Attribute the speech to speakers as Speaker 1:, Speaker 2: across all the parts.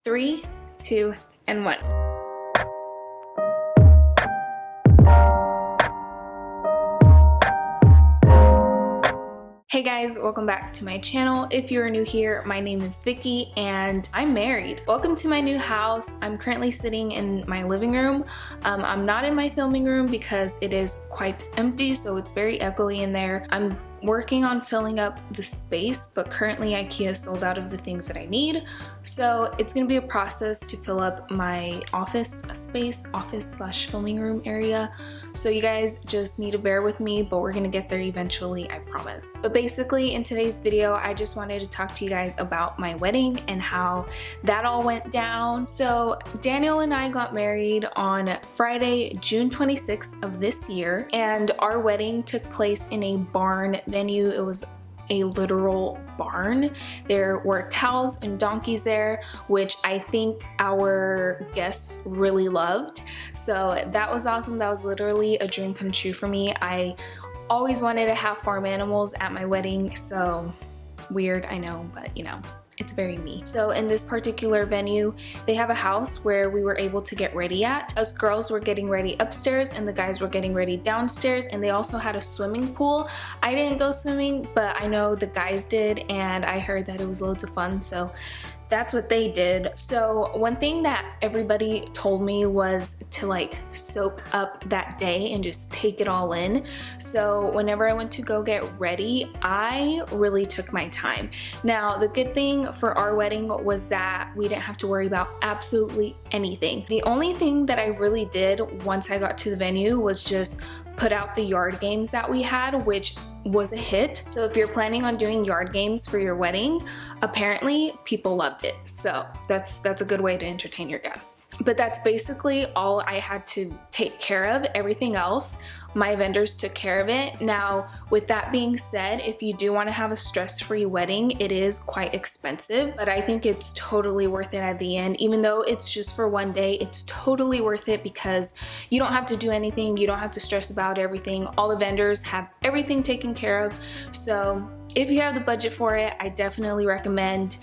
Speaker 1: 3, 2, and 1. Hey guys, welcome back to my channel. If you're new here, my name is Vicky and I'm married. Welcome to my new house. I'm currently sitting in my living room. I'm not in my filming room because it is quite empty, so it's very echoey in there. I'm working on filling up the space, but currently IKEA sold out of the things that I need. So it's gonna be a process to fill up my office space, office/filming room area. So you guys just need to bear with me, but we're gonna get there eventually, I promise. But basically in today's video, I just wanted to talk to you guys about my wedding and how that all went down. So Daniel and I got married on Friday, June 26th of this year, and our wedding took place in a barn venue. It was a literal barn. There were cows and donkeys there, which I think our guests really loved. So that was awesome. That was literally a dream come true for me. I always wanted to have farm animals at my wedding, so weird, I know, but you know, it's very me. So in this particular venue, they have a house where we were able to get ready at. Us girls were getting ready upstairs and the guys were getting ready downstairs, and they also had a swimming pool. I didn't go swimming, but I know the guys did, and I heard that it was loads of fun, so that's what they did. So one thing that everybody told me was to like soak up that day and just take it all in. So whenever I went to go get ready, I really took my time. Now the good thing for our wedding was that we didn't have to worry about absolutely anything. The only thing that I really did once I got to the venue was just put out the yard games that we had, which was a hit. So if you're planning on doing yard games for your wedding, apparently people loved it. So that's a good way to entertain your guests. But that's basically all I had to take care of. Everything else, my vendors took care of it. Now, with that being said, if you do want to have a stress-free wedding, it is quite expensive, but I think it's totally worth it at the end. Even though it's just for one day, it's totally worth it because you don't have to do anything. You don't have to stress about everything. All the vendors have everything taken care of. So if you have the budget for it, I definitely recommend,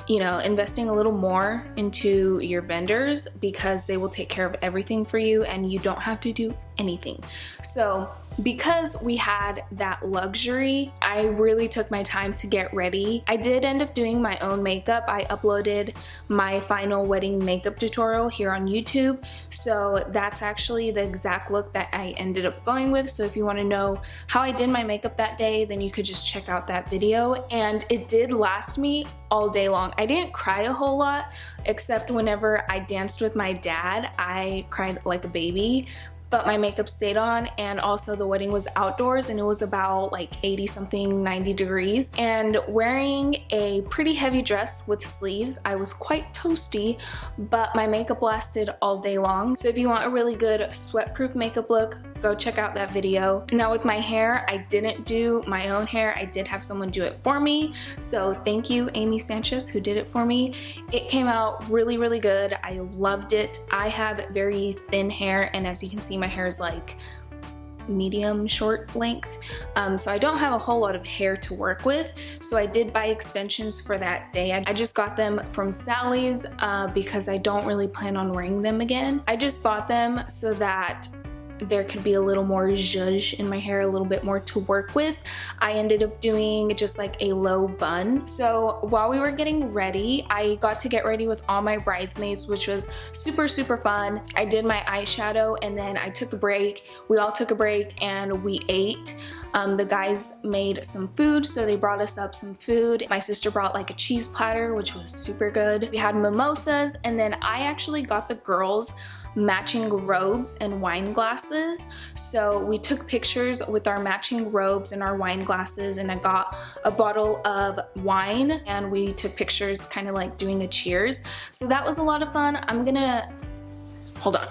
Speaker 1: you know, investing a little more into your vendors because they will take care of everything for you and you don't have to do anything. So because we had that luxury, I really took my time to get ready. I did end up doing my own makeup. I uploaded my final wedding makeup tutorial here on YouTube. So that's actually the exact look that I ended up going with. So if you want to know how I did my makeup that day, then you could just check out that video. And it did last me all day long. I didn't cry a whole lot, except whenever I danced with my dad, I cried like a baby. But my makeup stayed on, and also the wedding was outdoors and it was about like 80 something, 90 degrees, and wearing a pretty heavy dress with sleeves, I was quite toasty, but my makeup lasted all day long. So if you want a really good sweat-proof makeup look, go check out that video. Now with my hair, I didn't do my own hair. I did have someone do it for me. So thank you, Amy Sanchez, who did it for me. It came out really, really good. I loved it. I have very thin hair, and as you can see, my hair is like medium short length, so I don't have a whole lot of hair to work with. So I did buy extensions for that day. I just got them from Sally's because I don't really plan on wearing them again. I just bought them so that there could be a little more zhuzh in my hair, a little bit more to work with. I ended up doing just like a low bun. So while we were getting ready, I got to get ready with all my bridesmaids, which was super, super fun. I did my eyeshadow and then I took a break. We all took a break and we ate. The guys made some food, so they brought us up some food. My sister brought like a cheese platter, which was super good. We had mimosas, and then I actually got the girls matching robes and wine glasses. So we took pictures with our matching robes and our wine glasses, and I got a bottle of wine and we took pictures kind of like doing a cheers. So that was a lot of fun. I'm gonna, hold on.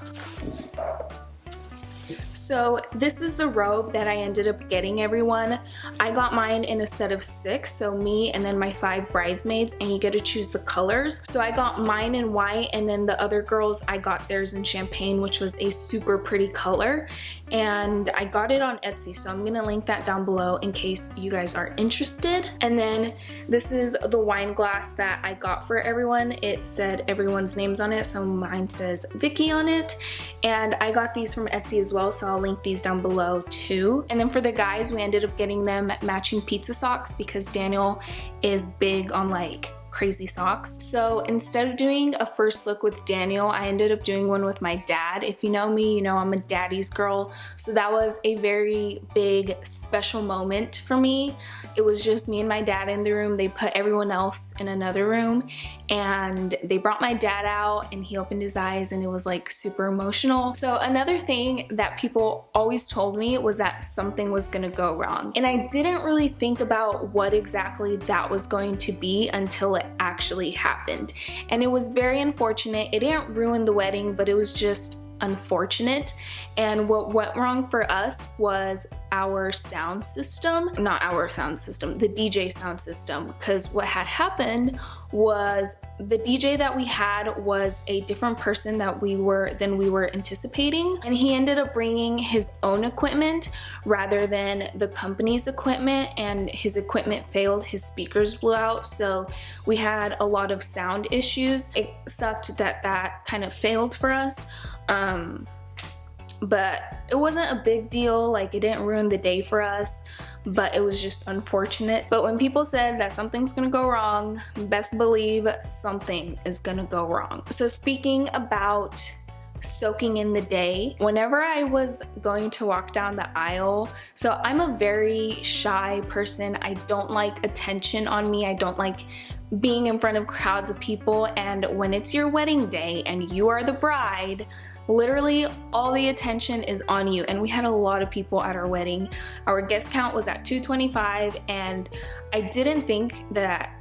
Speaker 1: So this is the robe that I ended up getting everyone. I got mine in a set of 6, so me and then my 5 bridesmaids, and you get to choose the colors. So I got mine in white, and then the other girls, I got theirs in champagne, which was a super pretty color. And I got it on Etsy, so I'm gonna link that down below in case you guys are interested. And then this is the wine glass that I got for everyone. It said everyone's names on it, so mine says Vicky on it. And I got these from Etsy as well, so I'll link these down below too. And then for the guys, we ended up getting them matching pizza socks because Daniel is big on like crazy socks. So instead of doing a first look with Daniel, I ended up doing one with my dad. If you know me, you know I'm a daddy's girl. So that was a very big special moment for me. It was just me and my dad in the room. They put everyone else in another room, and they brought my dad out, and he opened his eyes, and it was like super emotional. So another thing that people always told me was that something was gonna go wrong. And I didn't really think about what exactly that was going to be until it actually happened. And it was very unfortunate. It didn't ruin the wedding, but it was just unfortunate. And what went wrong for us was our sound system, not our sound system, the DJ sound system. Because what had happened was the DJ that we had was a different person than we were anticipating, and he ended up bringing his own equipment rather than the company's equipment, and his equipment failed. His speakers blew out, so we had a lot of sound issues. It sucked that that kind of failed for us. But it wasn't a big deal, like it didn't ruin the day for us, but it was just unfortunate. But when people said that something's gonna go wrong, best believe something is gonna go wrong. So speaking about soaking in the day, whenever I was going to walk down the aisle, so I'm a very shy person. I don't like attention on me. I don't like being in front of crowds of people, and when it's your wedding day and you are the bride, literally all the attention is on you. And we had a lot of people at our wedding. Our guest count was at 225, and I didn't think that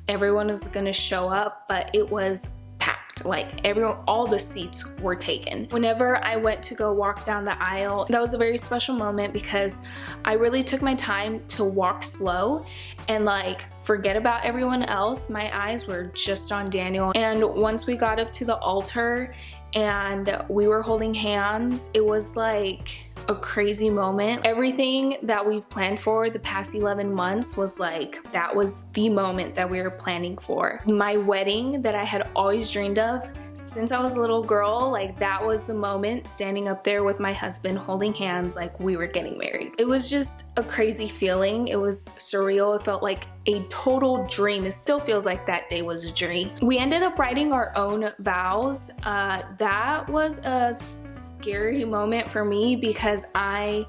Speaker 1: everyone was gonna show up, but it was packed. Like all the seats were taken. Whenever I went to go walk down the aisle, that was a very special moment because I really took my time to walk slow and like forget about everyone else. My eyes were just on Daniel. And once we got up to the altar and we were holding hands, it was like a crazy moment. Everything that we've planned for the past 11 months was like, that was the moment that we were planning for. My wedding that I had always dreamed of since I was a little girl, like that was the moment, standing up there with my husband holding hands like we were getting married. It was just a crazy feeling. It was surreal. It felt like a total dream. It still feels like that day was a dream. We ended up writing our own vows. That was a scary moment for me because I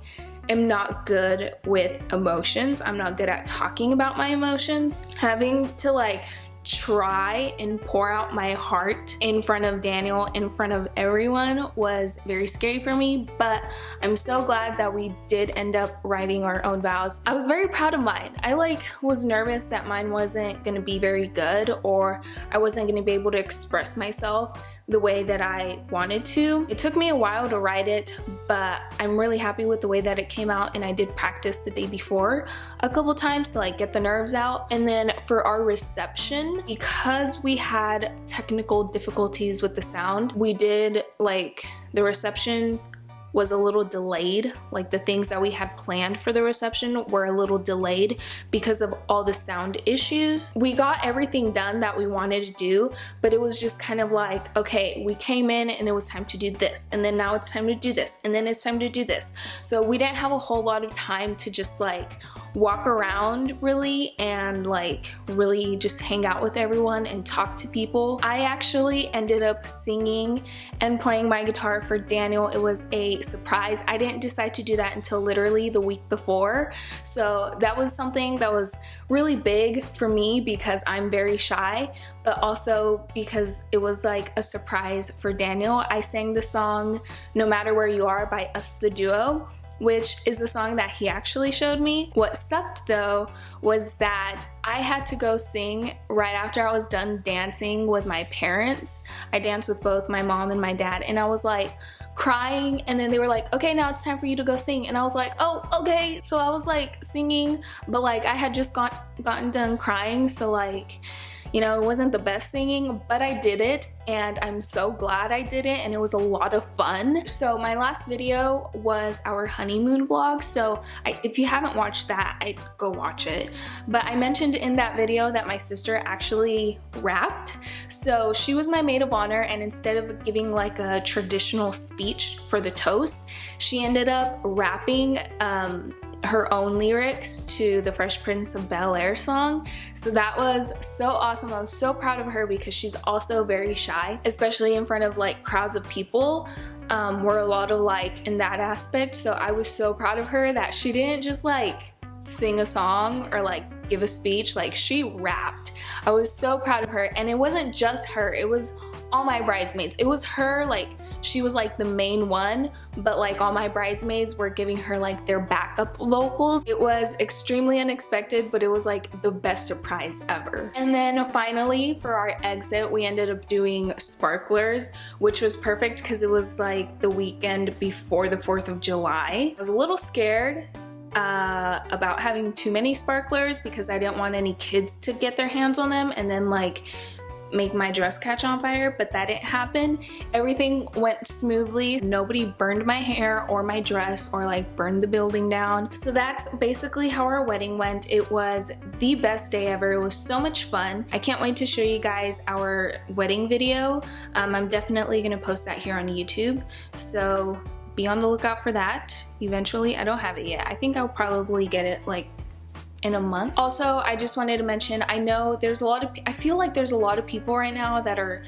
Speaker 1: am not good with emotions. I'm not good at talking about my emotions. Having to like try and pour out my heart in front of Daniel, in front of everyone, was very scary for me, but I'm so glad that we did end up writing our own vows. I was very proud of mine. I was nervous that mine wasn't gonna be very good, or I wasn't gonna be able to express myself the way that I wanted to. It took me a while to write it, but I'm really happy with the way that it came out, and I did practice the day before a couple times to like get the nerves out. And then for our reception, because we had technical difficulties with the sound, we did like the reception was a little delayed. Like the things that we had planned for the reception were a little delayed because of all the sound issues. We got everything done that we wanted to do, but it was just kind of like, okay, we came in and it was time to do this, and then now it's time to do this, and then it's time to do this. So we didn't have a whole lot of time to just like walk around really and like really just hang out with everyone and talk to people. I actually ended up singing and playing my guitar for Daniel. It was a surprise. I didn't decide to do that until literally the week before. So that was something that was really big for me because I'm very shy, but also because it was like a surprise for Daniel. I sang the song No Matter Where You Are by Us the Duo, which is the song that he actually showed me. What sucked though was that I had to go sing right after I was done dancing with my parents. I danced with both my mom and my dad, and I was like, crying, and then they were like, okay, now it's time for you to go sing. And I was like, oh, okay. So I was like singing, but like I had just gotten done crying, so like, you know, it wasn't the best singing, but I did it, and I'm so glad I did it, and it was a lot of fun. So my last video was our honeymoon vlog, so if you haven't watched that, I'd go watch it. But I mentioned in that video that my sister actually rapped. So she was my maid of honor, and instead of giving like a traditional speech for the toast, she ended up rapping her own lyrics to the Fresh Prince of Bel-Air song. So that was so awesome. I was so proud of her because she's also very shy, especially in front of like crowds of people. We're a lot alike in that aspect. So I was so proud of her that she didn't just like sing a song or like give a speech, like she rapped. I was so proud of her, and it wasn't just her, it was all my bridesmaids. It was her, like she was like the main one, but like all my bridesmaids were giving her like their backup vocals. It was extremely unexpected, but it was like the best surprise ever. And then finally for our exit, we ended up doing sparklers, which was perfect because it was like the weekend before the 4th of July. I was a little scared about having too many sparklers because I didn't want any kids to get their hands on them and then like make my dress catch on fire, but that didn't happen. Everything went smoothly. Nobody burned my hair or my dress or like burned the building down. So that's basically how our wedding went. It was the best day ever. It was so much fun. I can't wait to show you guys our wedding video. I'm definitely gonna post that here on YouTube, so be on the lookout for that eventually. I don't have it yet. I think I'll probably get it like in a month. Also, I just wanted to mention, I know there's a lot of, I feel like there's a lot of people right now that are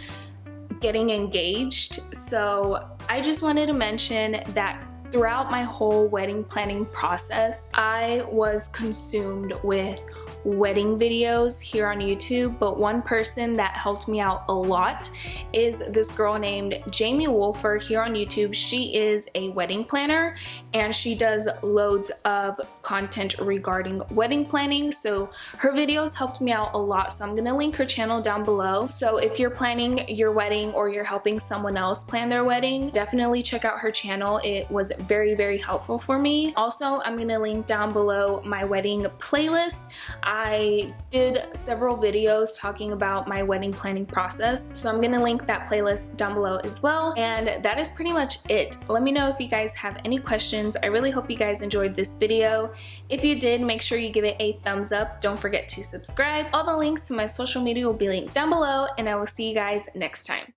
Speaker 1: getting engaged. So I just wanted to mention that throughout my whole wedding planning process, I was consumed with wedding videos here on YouTube, but one person that helped me out a lot is this girl named Jamie Wolfer here on YouTube. She is a wedding planner and she does loads of content regarding wedding planning, so her videos helped me out a lot. So I'm gonna link her channel down below. So if you're planning your wedding or you're helping someone else plan their wedding, definitely check out her channel. It was very, very helpful for me. Also, I'm gonna link down below my wedding playlist. I did several videos talking about my wedding planning process, so I'm gonna link that playlist down below as well. And that is pretty much it. Let me know if you guys have any questions. I really hope you guys enjoyed this video. If you did, make sure you give it a thumbs up. Don't forget to subscribe. All the links to my social media will be linked down below, and I will see you guys next time.